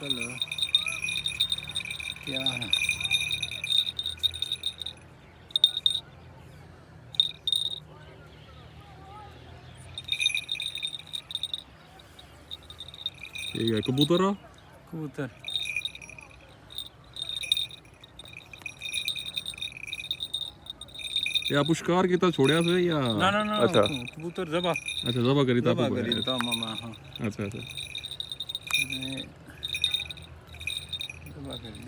नस्ल क्या है? ठीक है कबूतर आ कबूतर या पुष्कार किता छोड़या से या ना ना ना अच्छा कबूतर जबा अच्छा जबा करी था जबा करी तो मामा हाँ अच्छा अच्छा जबा करी